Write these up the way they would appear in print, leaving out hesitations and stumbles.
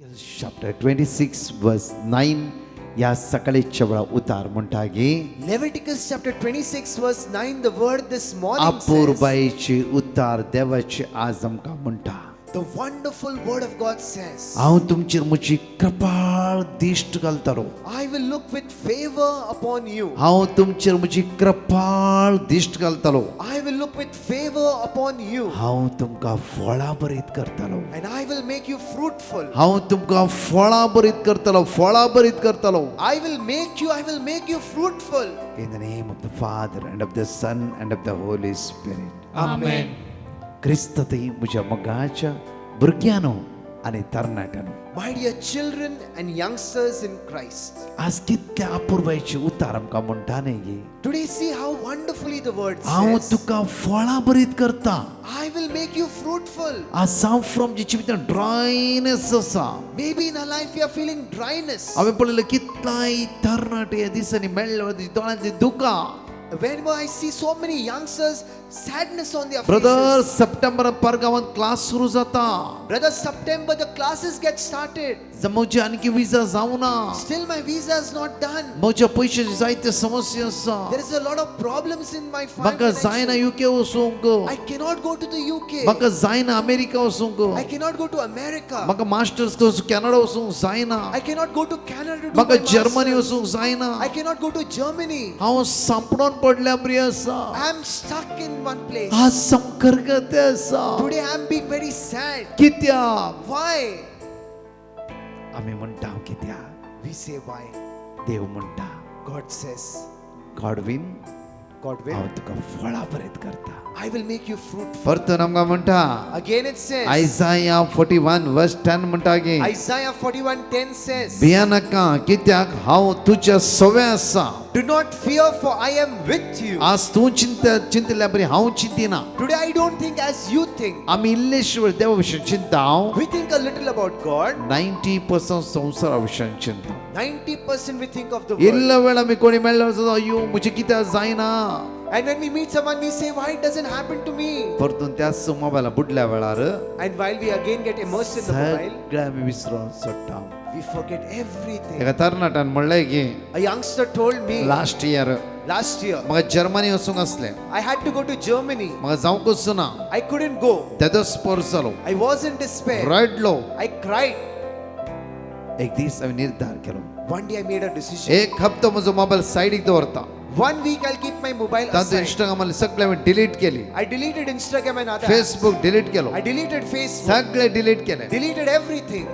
Chapter 26 verse 9 या सकाळीच्या वेळा उतार म्हणटागे Leviticus chapter 26 verse 9, the word this morning says, अपूर्बाईची उतार देवाची आज आमकां म्हणटा the wonderful word of God says, हांव तुमचेर म्हजी कृपाळ दिश्ट घालतलो I will look with favor upon you. हांव तुमचेर म्हजी कृपाळ दिश्ट घालतलो I will look with favor upon you. हांव तुमकां फळां बरीत करतलो And I will make you fruitful. हांव तुमकां फळां बरीत करतलो I will make you fruitful. In the name of the Father and of the Son and of the Holy Spirit. Amen. क्रिस्ततय म्हज्या मोगाच्या भुरग्यांनो आनी तरणाट्यांनो My dear children and youngsters in Christ, आज कितल्या अपूर्वायची उतार आमकां म्हणटा न्ही गे today see how wonderfully the word हांव says, तुका फळां बरीत करता I will make you fruitful. आज साव फ्रॉम जी जिवितांत ड्रायनेस आसा Maybe in our life we are feeling dryness. हांवें पळयलें कितलाय तरणाटे ह्या दिसांनी मेळ्ळे दोळ्यांतली दुकां Whenever I see so many youngsters, sadness on their brother faces. September परगांवांत क्लास सुरू जाता Brother, September the classes get started. म्हजी आणखी विजा जावना Still my visa is not done. म्हज्या पयशांची जायते समस्या आसा There is a lot of problems in my म्हाका जायना financial. युके वचूंक I cannot go to the UK. म्हाका जायना अमेरिका वचूंक I cannot go to America. म्हाका मास्टर्स कॅनडा वचूंक जायना I cannot go to Canada to do म्हाका my जर्मनी masters. वचूंक जायना I cannot go to Germany. हांव सांपडोन पडल्या बरी आसा I am stuck in one place. आज संकर्गत आसा Today I am being very sad. कित्याक Why? आमी म्हणटा कित्याक We say why. देव म्हणटा God says, God win God will. हांव तुका फळां बरीत करता I will make you fruitful. परतून आमकां म्हणटा Again it says, आयसाया 41 वर्स 10 म्हणटा गे Isaiah 41:10 says, भिया नाका कित्याक हांव तुज्या सवे आसा do not fear, for I am with you. आज तूं चिंतल्या बरी हांव चिंतिना Today I don't think as you think. आमी इल्लेश्वर देवा विशीं चिंता हांव We think a little about God. 90% संवसारा विशीं चिंता 90% we think of the world. इल्लो वेळ आमी कोणी मेळ्ळो जाल्यार अयो म्हजें कित्याक जायना And when we meet someone, we say, why it doesn't happen to me? परतून त्याच मोबायला बुडल्या वेळार And while we again get immersed in the mobile, सगळें आमी विसरून सोडटा we forget everything. एका तरणाट्यान म्हणलें की A youngster told me last year last year, म्हाका जर्मनी वचूंक आसलें I had to go to Germany. म्हाका जावंकच ना I couldn't go. तेदो स्पोर्स जालो I was in despair. रडलो I cried. एक दीस हांवें निर्धार केलो One day I made a decision. एक हप्तो म्हजो मोबायल सायडीक दवरता 1 week I'll keep my mobile तातूंत aside. इंस्टाग्रामार सगळें हांवें डिलीट केली I deleted Instagram and other apps. Facebook delete Kelo I deleted Facebook. सगळें डिलीट केलें Deleted everything.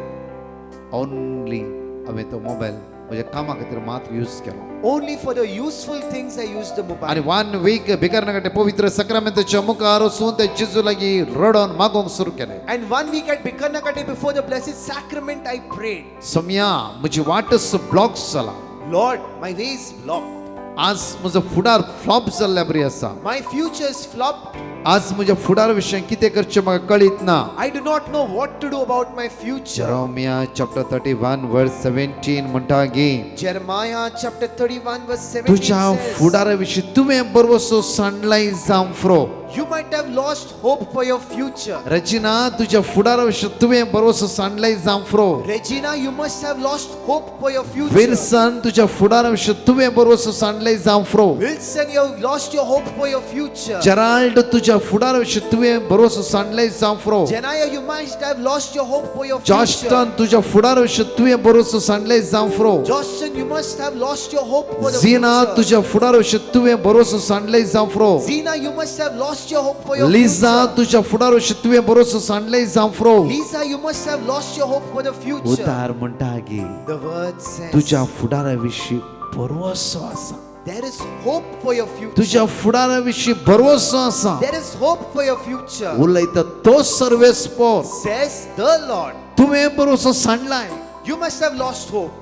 ओनली हांवें तो मोबायल म्हज्या कामा खातीर मात्र use Kelo Only for the useful things I used the आनी mobile. 1 वीक भिकारनाकाटे पवित्र सक्रामेंताच्या मुखार वचून ते जेजू लागीं रडोन मागोवंक सुरू केलें And 1 week at Bikarnakate before the blessed sacrament I prayed, Saumya म्हजी वाटच ब्लॉक जाला Lord, my way is blocked. आज म्हजो फुडार फ्लॉप जाल्ल्या बरी आसा My future is flopped. आज म्हज्या फुडार विशयी कितें करचें म्हाका कळीत ना I do not know what to do about my future. Jeremiah chapter 31 verse 17 म्हणटा गी Jeremiah chapter 31 verse 17 तुज्या says, फुडारा विशीं तुवें बरोसो साणलाय जावं फ्रो you might have lost hope for your future. रचिना तुज्या फुडारा विशीं तुवें बरोसो साणलाय जावं फ्रो Regina, you must have lost hope for your future. Wilson तुज्या फुडारा विशीं तुवें बरोसो साणलाय जावं फ्रो Wilson, you have lost your hope for your future. Gerald तुज्या फुडारा विशीं तुवें बरोसो साणलाय जावं फ्रो Janaya, you must have lost your hope for your future. Joston तुज्या फुडारा विशीं तुवें बरोसो साणलाय जावं फ्रो Jostin, you must have lost your hope for the झीना future. तुज्या फुडारा विशीं तुवें बरोसो साणलाय जावं फ्रो Zina, you must have lost your hope for your Liza future. तुज्या फुडारा विशीं तुवें बरोसो साणलाय जावं फ्रो Lisa, you must have lost your hope for the future. उतार म्हणटा गी The word says, तुज्या फुडारा विशीं बरोसो आसा there is hope for your future. तुज्या फुडारा विशीं बरोसो आसा There is hope for your future. उलयता तो सर्वेस्पोर Says the Lord. तुवें बरोसो साणलाय You must have lost hope.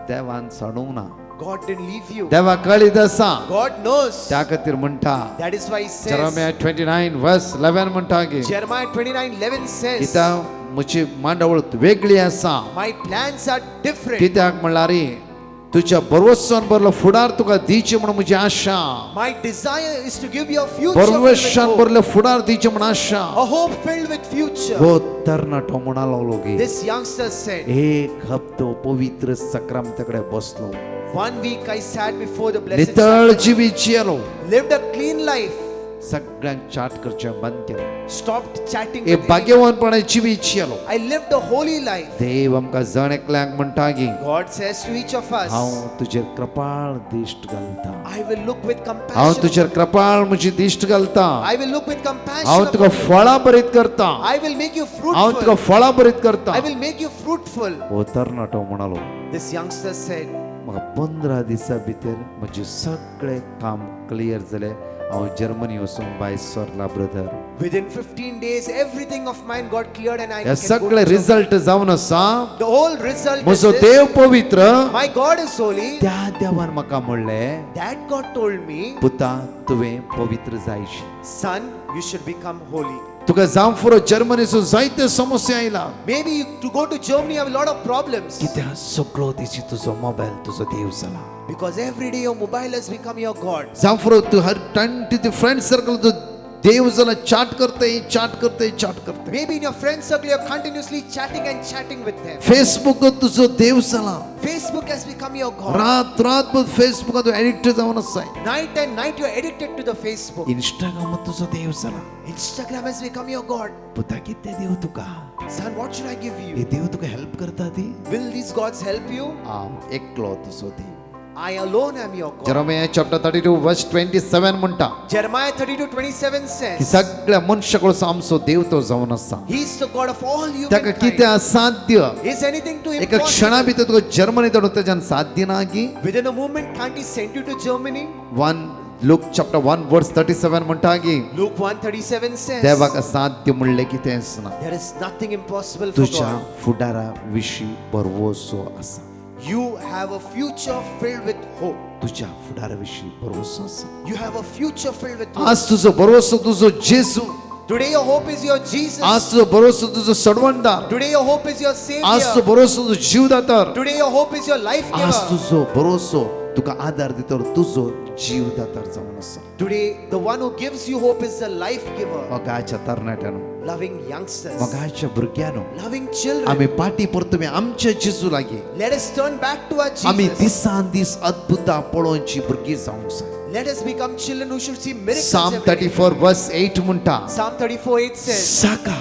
देवान साणूंक ना God didn't leave you. देवा कळीत आसा God knows. त्या खातीर म्हणटा That is why he says, Jeremiah 29 verse 11 म्हणटा गी Jeremiah 29:11 says, कित्याक म्हजी मांडवळ वेगळी आसा my plans are different. कित्याक म्हणल्यार तुझ्या भरवशान भरलं फुडार तुका दिवचे म्हणून म्हजी आशा My desire is to give you a future filled with भरवशान hope. भरलं फुडार दिवचे म्हणून आशा A hope filled with future. हो तरणाटो म्हणालो लोगी This youngster said, एक हप्तो पवित्र सक्रांताकडे बसलो 1 week I sat before the blessed नितळ जिवी जियलो Sacrament, lived a clean life, सगळ्यांक चाट करचें बंद केलं stopped chatting hey with anyone. भाग्यवानपणे जिवी जियलो I lived a holy life. देव आमकां जण एकल्यांक म्हणटा की God says to each of us, हांव तुजेर कृपाळ दिश्ट घालता I will look with हांव compassion. तुजेर कृपाळ म्हजी दिश्ट घालता I will look with compassion. हांव तुका upon you. फळां बरीत करता I will make you हांव तुका fruitful. फळां बरीत करता I will make you fruitful. हो तरणाटो म्हणालो This youngster said, म्हाका 15 दिसां भितर म्हजें सगळें काम क्लियर जालें हांव जर्मनी वचून भायर सरला brother within 15 days, everything of mine got cleared and I हे can go सगळे to Germany. रिझल्ट जावन आसा The whole result is म्हजो this. देव पवित्र My God is holy. त्या देवान म्हाका म्हणलें That God told me, पुता तुवें पवित्र जायशी son, you should become holy. तुका जावं फुरो जर्मनीसून जायते समस्या आयला Maybe you, to go to Germany, you have a lot of problems. कित्याक सगळो दिसी तुजो मोबायल तुजो देव जाला Because every day your mobile has become your God. जावं फुरो तू हर टाइम तुझे फ्रेंड सर्कल तू देव जाला चाट करते Maybe in your friend circle, you're continuously chatting and chatting with them. Facebook तुजो देव जाला Facebook has become your God. रात भर फेसबुक तू एडिक्ट जावन आसाय Night and night, you're addicted to the Facebook. Instagram तुजो देव जाला Instagram has become your God. पुता कितें देव तुका Son, what should I give hey you? देव तुका हेल्प करता ती Will these gods help you? हांव एकलो तुजो देव I alone am your God. Jeremiah chapter 32 verse 27 म्हणटा Jeremiah 32:27 की says, सगळ्या मनशाकडे आमचो देव तो जावन आसा He's the God of all ताका कितें humankind. असाध्य Is anything too एका क्षणा impossible? भितर तुका जर्मनी धाडून तेच्यान साध्य ना की Within a moment, can't He send you to Germany? 1 Luke chapter 1 verse 37 म्हणटा की Luke 1:37 says, देवाक असाध्य म्हणले कितेंच ना There is nothing impossible for तुझ्या God. फुडारा विशीं भरवोसो आसा You have a future filled with hope. तुझ्या फुडारा विशीं भरवोसो आसा You have a future filled with hope. आज तुजो भरवोसो तुजो जेजू Today your hope is your Jesus. आज तुजो भरवोसो तुजो सडवणदार Today your hope is your आज तुजो Savior. भरवोसो तुजो जीवदातार Today your hope is your life आज giver. तुजो भरोसो तुका आधार दितो तुजो जीवदातार जावन आसा Today the one who gives you hope is the life giver. मोगाच्या तरणाट्यानो Loving youngsters, मोगाच्या भुरग्यानो loving children. आम्ही पाटी परतुम्ही आमच्या जेजू लागी Let us turn back to our आम्ही Jesus. दिसान दीस अद्भुता पळोवची भुरगीं जावंक जाय Let us become children who should see miracles Psalm every day. 34 verse 8 म्हणटा Psalm 34:8 says, साका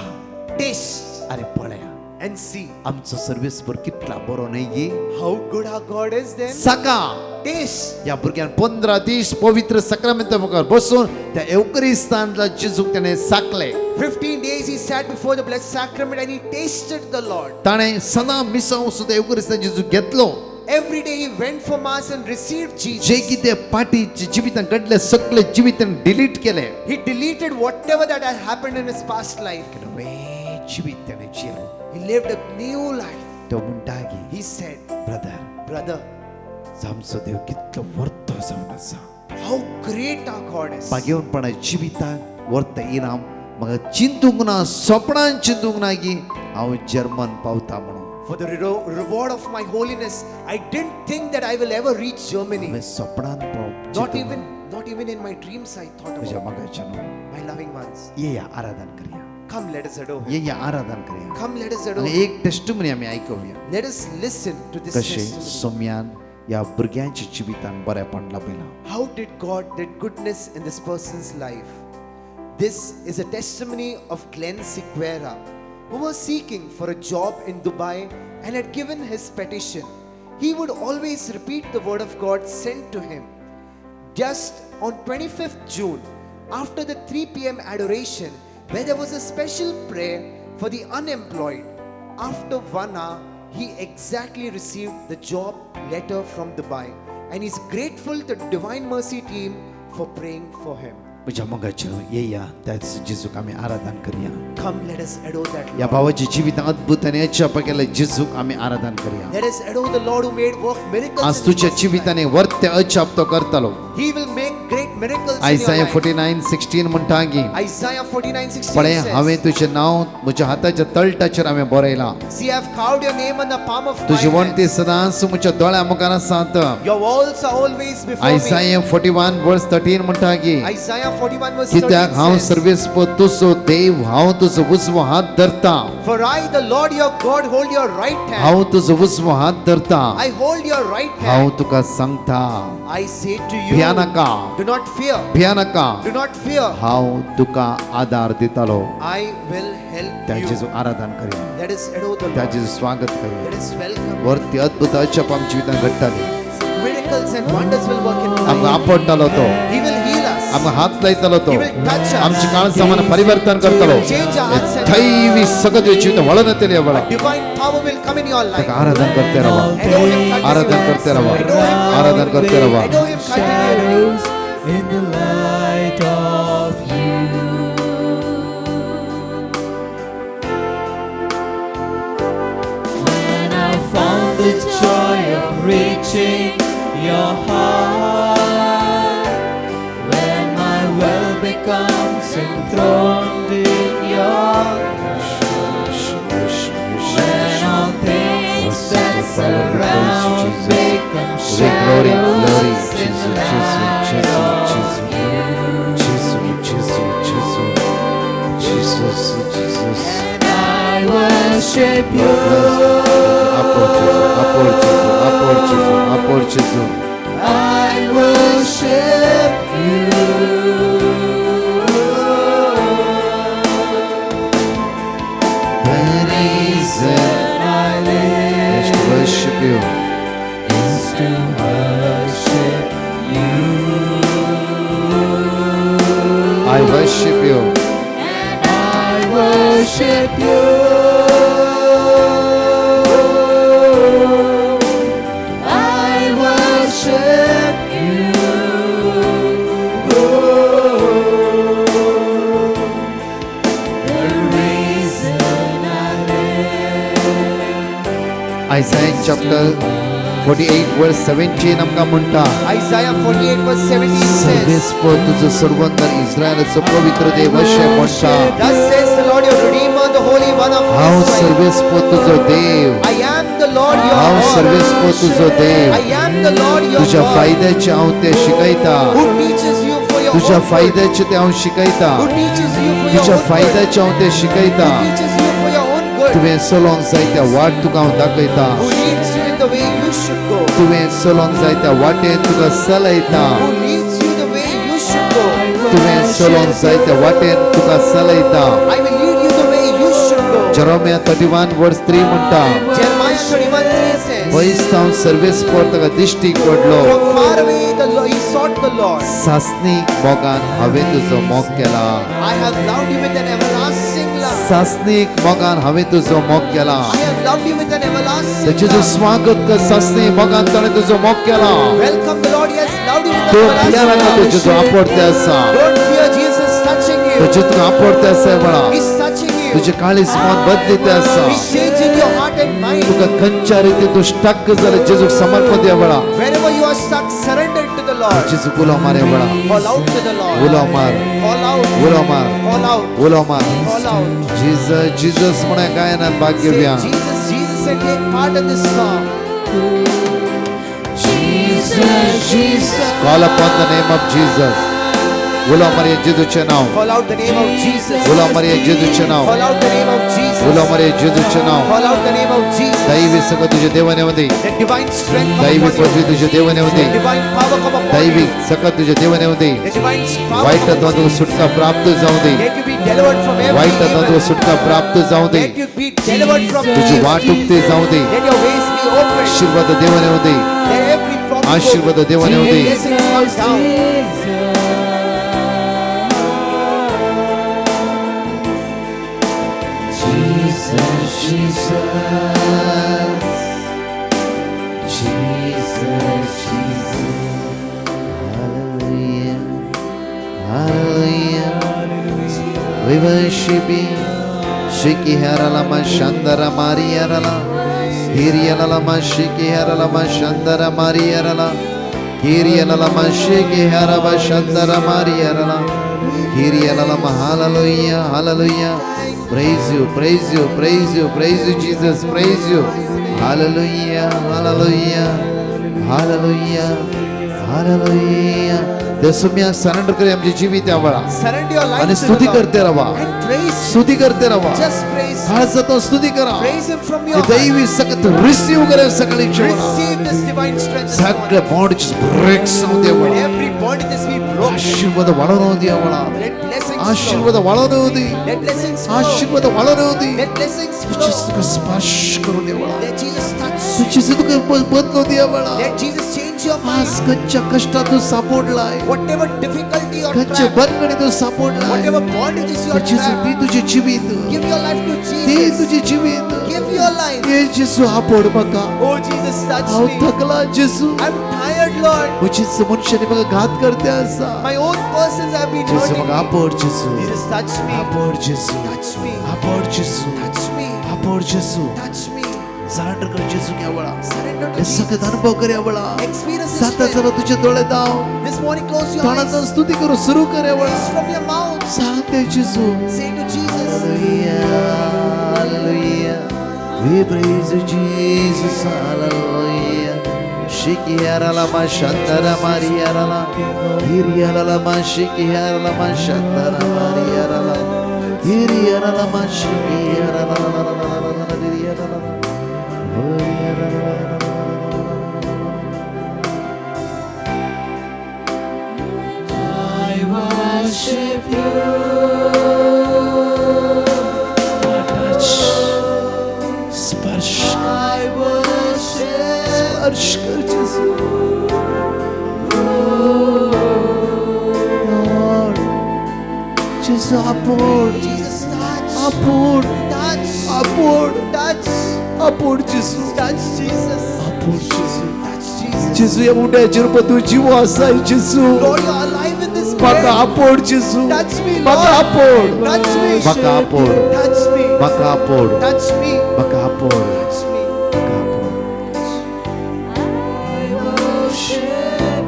Taste अरे पळया and see आमचो सर्विसभर कितला बरो न्हय गी how good our God is then. Saka Taste. या भुरग्यान 15 दीस पवित्र सक्रामेंत मुखार बसून त्या एवकरिस्तानला जेजूक त्याने साकले 15 days he sat before the blessed sacrament and he tasted the Lord. ताणे सदां मिसांव सुद्दां एवकरिस्तान जेजू घेतलो Every day he went for mass and received Jesus. जे कितें पाटीचे जिवितान घडले सगळे जिवितान डिलीट केले He deleted whatever that had happened in his past life. नवे जिवीत त्याने जियलो He lived a new life. तो म्हणटा की He said, ब्रदर Brother, आमचो देव कितलो वर्तो जावन आसा how great our God is. पागेवनपणा जिविताक वर्त इनाम म्हाका चिंतूंक ना सपनान चिंतूंक ना की हांव जर्मन पावता म्हणून For the reward of my holiness, I didn't think that I will ever reach Germany. हांवें सपनान Not even in my dreams I thought म्हज्या about मगाच्यान my loving ones. ये आराधन करूया Come, let us adore him. ये आराधन करूया Come, let us adore आणि him. एक testimony आमी आयकुया Let us listen to this कशें testimony. सोम्यान ह्या भुरग्यांच्या जिवितान बरेपण लाभयलां How did God did goodness in this person's life? This is a testimony of Glenn Sequeira, who was seeking for a job in Dubai and had given his petition. He would always repeat the word of God sent to him. Just on 25th June, after the 3 p.m. adoration, where there was a special prayer for the unemployed, after 1 hour, he exactly received the job letter from Dubai, and he's grateful to the Divine Mercy team for praying for him. म्हज्या मगाच्या येया त्याच जेजूक आमी आराधन करूया Come, let us adore that या Lord. भावाच्या जिवितान अद्भुत आनी अचप केले जेजूक आमी आराधन करूया Let us adore the Lord who made work miracles. आज in his तुझ्या person's life. जिविताने वर्त्य अचप तो करतलो He will make great miracles in your आयसाया life. 49:16 म्हणटागी Isaiah 49:16 पळय हांवें says, तुजें नांव म्हज्या हाताच्या तळटाचेर हांवें बरयलां See, I have carved your name on the palm of my तुजी वणटी hand. सदांच म्हज्या दोळ्या मुखार आसात Your walls are always before me. आयसाया 41:13 म्हणटागी Isaiah 41 verse कित्याक 13 हांव says, सर्वेस्प तुजो देव हांव तुजो उजवो हात धरता For I, the Lord your God, hold your right hand. हांव तुजो उजवो हात धरता I hold your right हांव hand. तुका सांगता I say to you, भिया नाका do not fear. भिया नाका Do not fear. हांव तुका आदार दितालो I will help त्याचें you. आराधन करी That is adore the Lord. त्याचें स्वागत करी That is welcome. वरती अद्भुत अचप आमच्या जिवितांत घडटाली Miracles and wonders will work in आमकां life. आपडटालो तो He will heal us. आमकां हात लायतालो तो He will touch us. आमच्या काळ सामान परिवर्तन He करतालो will change our hearts and थैवी सगळं जिवित वळून येतली बळा divine power will come in your life. ताका आराधन करते रावा Adore him continually. आराधन करते रावा Adore him आराधन करते रावा Adore him continually. in the light of you. When I found the joy of reaching your heart, when my will becomes enthroned in your when all things that surround become Glory, glory, shadows in Jesus, the Jesus, light Jesus, of Jesus, Jesus. and I worship you. Upward, Jesus. I worship you. The reason I live is to worship you. is to worship you. I worship you. I worship you. I worship you. The reason I live. Isaiah chapter 48:17 आमकां म्हणटा Isaiah 48 verse 17 says, सर्वेस्प तुजो सर्वंतर इस्रायलाचो पवित्र देव अशें म्हणटा Thus says the Lord your Redeemer, the Holy One of हांव Israel. सर्वेस्प तुजो देव I am the Lord your हांव God. सर्वेस्प तुजो देव I am the Lord your तुज्या God. फायद्याचे हांव ते शिकयता Who teaches you for your तुज्या own good. फायद्याचे ते हांव शिकयता Who teaches you for your तुज्या own good. फायद्याचे हांव ते शिकयता Who teaches you for your own good. तुवें चलोंक जाय त्या वाट तुका हांव दाखयता Who leads you in the way you should go. तुवें चलोंक जाय त्या वाटेन तुका चलयता Who leads you the way you should go. तुवें चलोंक जाय त्या वाटेन तुका चलयता I will lead you the way you should go. Jeremiah 31:3 म्हणटा Jeremiah 31:3 says, पयस हांव सर्वेस्पर ताका दिश्टीक पडलो From far away he sought the Lord. सासणीक मोगान हांवें तुजो मोग केला I have loved you with an everlasting love. सासणीक मोगान हांवें तुजो मोग केला I have loved you with an everlasting तेचें love. स्वागत कर सासणी मोगान ताणें तुजो मोग केला Welcome the Lord, he has loved you with तो an भिया नाका everlasting तुजें love. आपडते आसा Don't fear, Jesus is touching you. तुजें तुका आपडते आसा म्हणा He's touching you. तुजें काळीज मन बदलिते आसा He's changing your heart and mind. तुका खंयच्या रितीन तूं स्टक जाल्यार जेजूक समर्पण दिया म्हणा Wherever you are stuck, surrender to the Lord. जेजूक उलो मार म्हणा Call out to the Lord. उलो मार Call out. उलो मार Call out. उलो मार Call out. जीसस जीसस म्हणा गायनात भाग Say, घेवया Jesus, Jesus, and take part in this song. Jesus, Jesus. Call upon the name of Jesus. उलो मारिया जेजूचें नांव Call out the name of Jesus. उलो मारिया जेजूचें नांव Call out the name of Jesus. उलो मारिया जेजूचें नांव Call out the name of Jesus. दैवी सगळं तुझे देवाने मध्ये Let divine strength come दैवी upon पृथ्वी you. तुझे देवाने मध्ये Let divine power come upon दैवी you. सगळं तुझे देवाने मध्ये Let divine power वाईट come upon तत्वातून you. सुटका प्राप्त जाऊ दे Let you be delivered from every वाईट तत्वातून evil. सुटका प्राप्त जाऊ दे Let you be delivered from तुझी evil. वाट उगते जाऊ दे Let your ways be open. आशीर्वाद देवाने मध्ये Let every problem go. आशीर्वाद देवाने Let मध्ये blessings come down. Jesus, Jesus, Jesus, Jesus. Hallelujah. Hallelujah. We worship you. Shiki haralama shandara mariarala. Hirialama shiki haralama shandara mariarala. Kiriyanala Mashiki Haraba Shandara Mariyanala Kiriyanala Hallelujah, hallelujah. Praise you, praise you, praise you, praise you, Jesus, praise you. Hallelujah, hallelujah, hallelujah, hallelujah. देशों surrender करें आमचे जीवित यावळा Surrender your life आणि to the स्तुती Lord करते रहा and praise. स्तुती करते रहा Just praise. खालसातो स्तुती करा Praise Him from your hey heart. दैवी सकत रिसीव करे सगळी जीवना Receive this divine strength this सगळे morning. बॉडीज ब्रेक्स होऊ Let देवा every bondage be broken. आशीर्वाद वाढवू देवा Let blessings आशीर्वाद flow. वाढवू दे Let blessings flow. आशीर्वाद वाढवू दे Let blessings तुझे flow. सगळं स्पर्श करू देवा Let Jesus touch you. तुझे सगळं बदलू देवा Let Jesus change your आज mind. कच्च्या कष्टात तू सापडलाय Whatever difficulty or कच्च्या trap, बंधनी तू सापडलाय whatever bondages you are तुझे trapped, ती तुझे जीवित give your life to ती Jesus. तुझे जीवित Give your life. ये जेसू आपण बघा Oh Jesus, touch अहो me. थकला जेसू I'm tired, Lord. उचित मनुष्याने बघा घात करते असा My own persons have been जेसू hurting mug me. आपण जेसू Jesus, touch me. आपण जेसू Touch me. आपण जेसू Touch me. आपण जेसू Touch me. सरेंडर कर जेसू घ्या वळा Surrender to हे सगळं Jesus. अनुभव करे वळा Experience His साता strength. जरा तुझे डोळे दाव This morning, close your eyes. तोंडातून स्तुती करू सुरू करे वळा Praise from your mouth. सांगते जेसू Say to Jesus. Hallelujah, hallelujah. We praise you, Jesus. Hallelujah. Shikiara la mashandara Maria la. Hiriara la mashikiara la mashandara Maria la. Hiriara la mashikiara la la la la la la hiriara la. Hiriara la la la I worship you. स्पर्श I worship. स्पर्श कर जेसू Lord जेसू आपण Jesus, touch. आपण Touch. आपण Touch. आपण जेसू Touch Jesus. आपण जेसू Touch Jesus. जेसू या मुंड्या चिरपतू जीव असाय जेसू Lord, you are alive in this मका bed. आपण जेसू Touch me, मका Lord. आपण Touch me. मका आपण Touch me. मका आपण Touch me. मका आपण Touch me. मका आपण I worship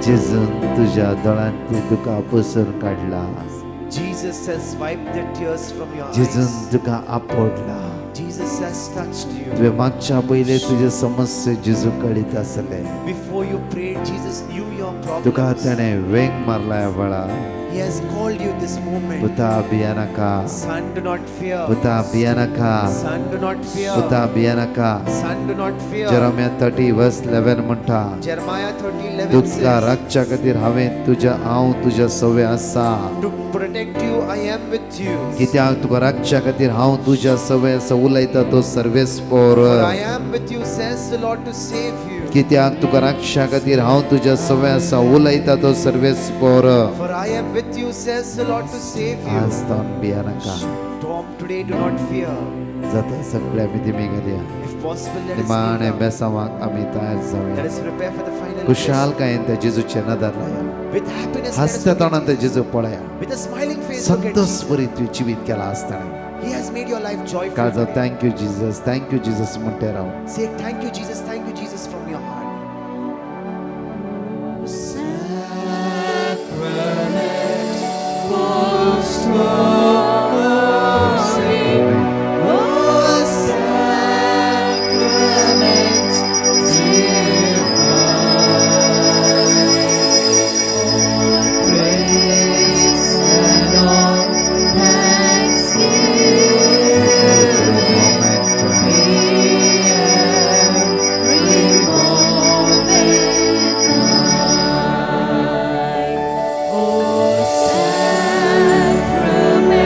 जेजून तुझ्या डोळ्यांतली तुका पुसून काढला Jesus has wiped the tears from your जेजून eyes. तुका आपडला Jesus has touched you. तुझे मागच्या पहिले तुझे समस्या जेजू कळीत असले Before you prayed, Jesus knew your तुका problems. त्याने वेग मारलाय बळा He has called you this moment. पुता बियानका Son, do not fear. पुता बियानका Son, do not fear. पुता बियानका Son, do not fear. Jeremiah 30 verse 11 म्हणता Jeremiah 30:11 तुका says, रातच्या खातीर हांवें तुज्या हांव तुज्या सवय आसा to protect you, I am with you. कित्याक तुका रातच्या खातीर हांव तुज्या सवय आसा उलयता तो सर्वेस्पोर For I am with you, says the Lord, to save you. कित्याक तुका रातच्या खातीर हांव तुज्या सवय आसा उलयता तो सर्वेस्पोर For I am with you, says the Lord, to save you. आज तावन बियानका Tom, today do not fear. जाता सगळ्या विधी घालया If possible, let us निमाणे kneel down. बेसावाक आमी तयार Let जावया us prepare for the final Khushal blessing. काय त्या जेजूचे नदर लाया With happiness, let us हसत्या look at तोंडान ते Jesus. जेजू पळया With a smiling face, look at Santosh Jesus. बरी तुवें जिवीत केला आसतना He has made your life joyful. काळजा today. थँक्यू जीजस म्हणते Rao Say thank you, Jesus, from your heart. Sacrament.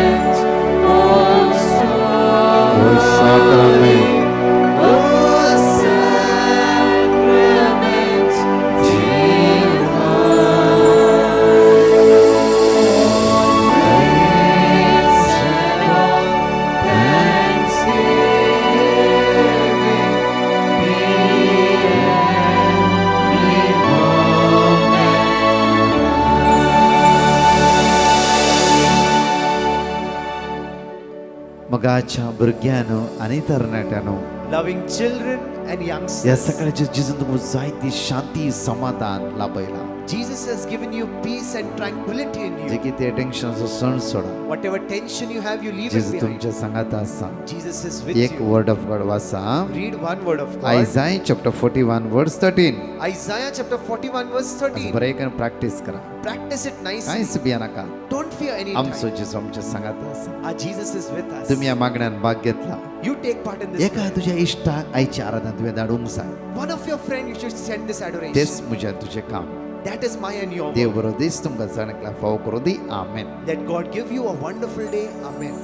मुलाच्या भुरग्यानो आनी तरणाट्यानो loving children and ह्या youngsters. सकाळच्या जिजून तुमकां जायती शांती समाधान लाभयला Jesus has given you peace and tranquility in J you. कितें टेन्शनाचो सण सोडा Whatever tension you have, you leave it जेजू behind. तुमच्या सांगात आसा Jesus is with एक you. वर्ड ऑफ गॉड वाचा Read one word of God. Isaiah chapter 41 verse 13 Isaiah chapter 41 verse आज 13. बरें करून प्रॅक्टीस करा Practice it nicely. कांयच भिया नाका Don't fear any आमचो time. जेजू आमच्या सांगात आसा Our Jesus is with us. तुम्ही या मागण्यान भाग घेतला You take part in this. एका तुझ्या इश्टाक आयच्या आराधना तुवें धाडूंक जाय One of your friend, you should send this adoration. तेच म्हजें तुजें काम That is my and your Dev work. बरो दीस तुमकां चणकला फावो करूं दी आमेन Let God give you a wonderful day. Amen.